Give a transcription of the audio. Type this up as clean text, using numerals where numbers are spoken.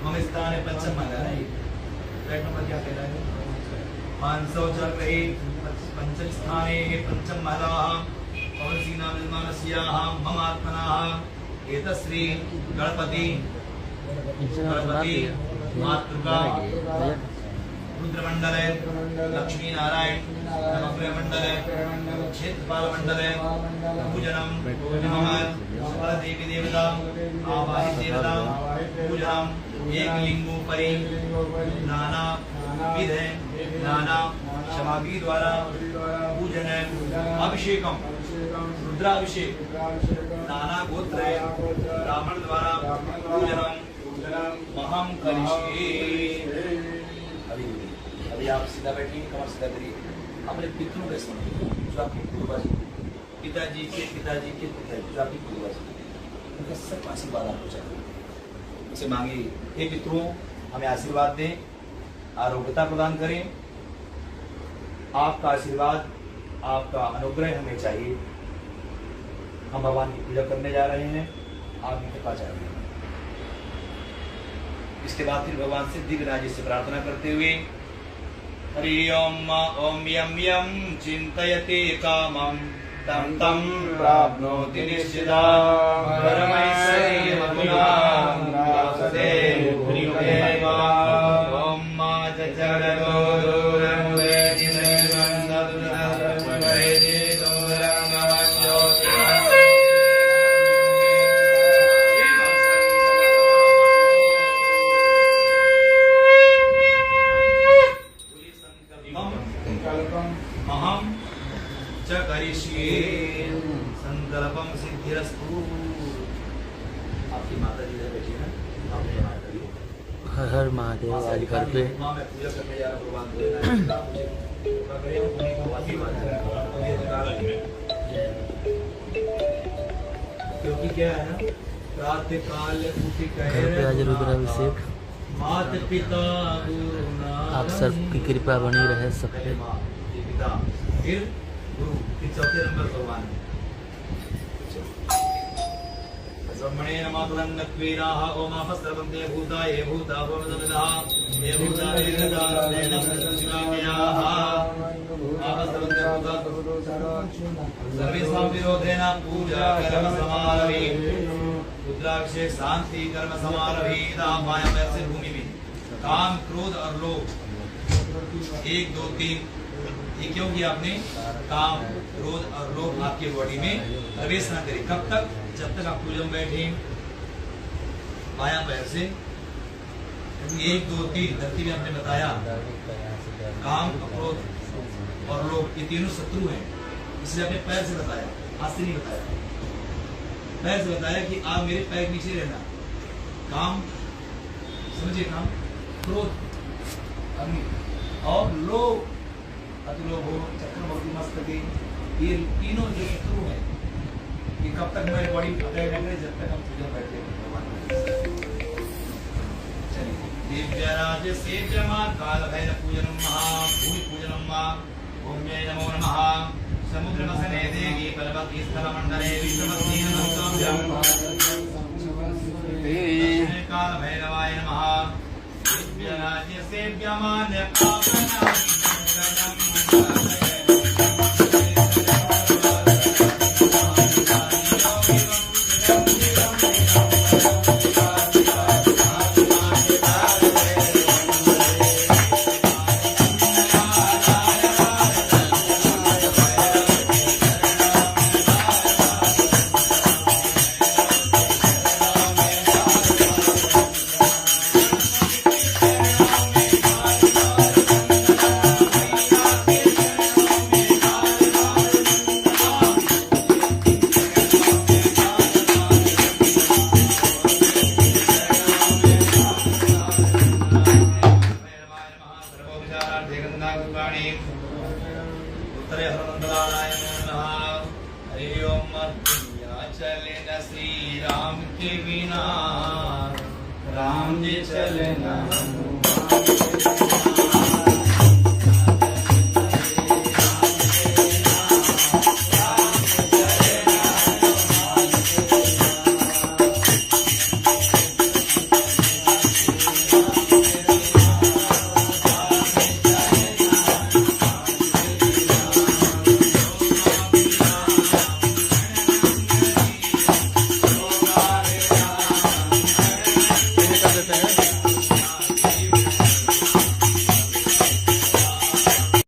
हम स्थान पंचम माला है। फ्लैट नंबर क्या कह रहा है? 500 चल रही पंचम स्थाने पंचम माला पवन सीना विद्वानस्याः मम आत्मनाः एतश्री गणपति मातृका रुद्रमंडल लक्ष्मी नारायण नवग्रह मंडल क्षेत्रपाल मंडल पूजनम नमः देवी देवता आवाहित देवता पूजनम एक लिंगोपरि नाना विध नाना समाधि द्वारा पूजन अभिषेकम रुद्राभिषेक नाना गोत्र ब्राह्मण द्वारा पूजनम महम करिष्ये। अभी आप सीधा बैठिए, कमर सीधा करिए, अपने पितरों का स्मरण कीजिए जो आपके पूर्वज पिताजी के पिताजी के पिताजी जो आपके पूर्वज उनका सब आशीर्वाद आपको चाहिए। उसे मांगिए, हे पितरों हमें आशीर्वाद दें, आरोग्यता प्रदान करें, आपका आशीर्वाद आपका अनुग्रह हमें चाहिए। हम भगवान की पूजा करने जा रहे हैं, आपकी कृपा चाहिए। इसके बाद फिर भगवान से दिग्विजय से प्रार्थना करते हुए हरि ओम ओम यम यम चिंतयते कामं तं तं प्राप्नोति निश्चिता परमैश्वर्य मधुनां प्राप्ते भूरिमेव ओम मा जगतो दूरं वेदिनं तद्वदे दूरं ज्योति संकल्पम सिद्धिरस्तु। आपकी माता जी बैठी है ना, आपने यहाँ करिए हर हर महादेव आज घर पे मैं पूजा करने जा रहा हूँ क्योंकि क्या है ना प्रातः काल घर पे आज रुद्राभिषेक। माता पिता आप सब की कृपा बनी रहे सब पे। फिर गुरु फिर चौथे नंबर भगवान ब्रह्मणे नमः तदन्नत्वेनाः ओम आपस्तरवन्ते भूताय भूता भवदमिदः ये भूता वेददा तेन शिवाख्याः आपस्तरवन्ते भूता सर्वेषां विरोधेन पूजा कर्म समारभे रुद्राभिषेक शांति कर्म समारभे माया से भूमि में काम क्रोध और लोभ 1 2 3 ये क्यों किया आपने? काम क्रोध और लोभ आपकी बॉडी में प्रवेश ना करे। कब तक? जब तक आप पूजा में बैठे बायां पैर से 1 2 3 धरती में आपने बताया काम क्रोध और लोभ ये तीनों शत्रु हैं, इसलिए आपने पैर से बताया, हाथ से नहीं बताया। पैर से बताया कि आप मेरे पैर नीचे रहना। काम समझिए, काम क्रोध अग्नि और लोभ अतिलोभो चक्रवर्ती मस्तके, ये तीनों जो शत्रु हैं कि कब तक हमारी बॉडी अटैक करेंगे? जब तक हम पूजा बैठे भगवान। चलिए दिव्यराज से जमा काल भैरव पूजनम महा भूमि पूजनम मा ओम जय नमो नमः समुद्र मसने देगी पर्वती स्थल मंडले विश्वमस्ति नमः काल भैरवाय नमः दिव्यराज से जमान्य पावना चले श्री राम के बिना राम जी चले ना।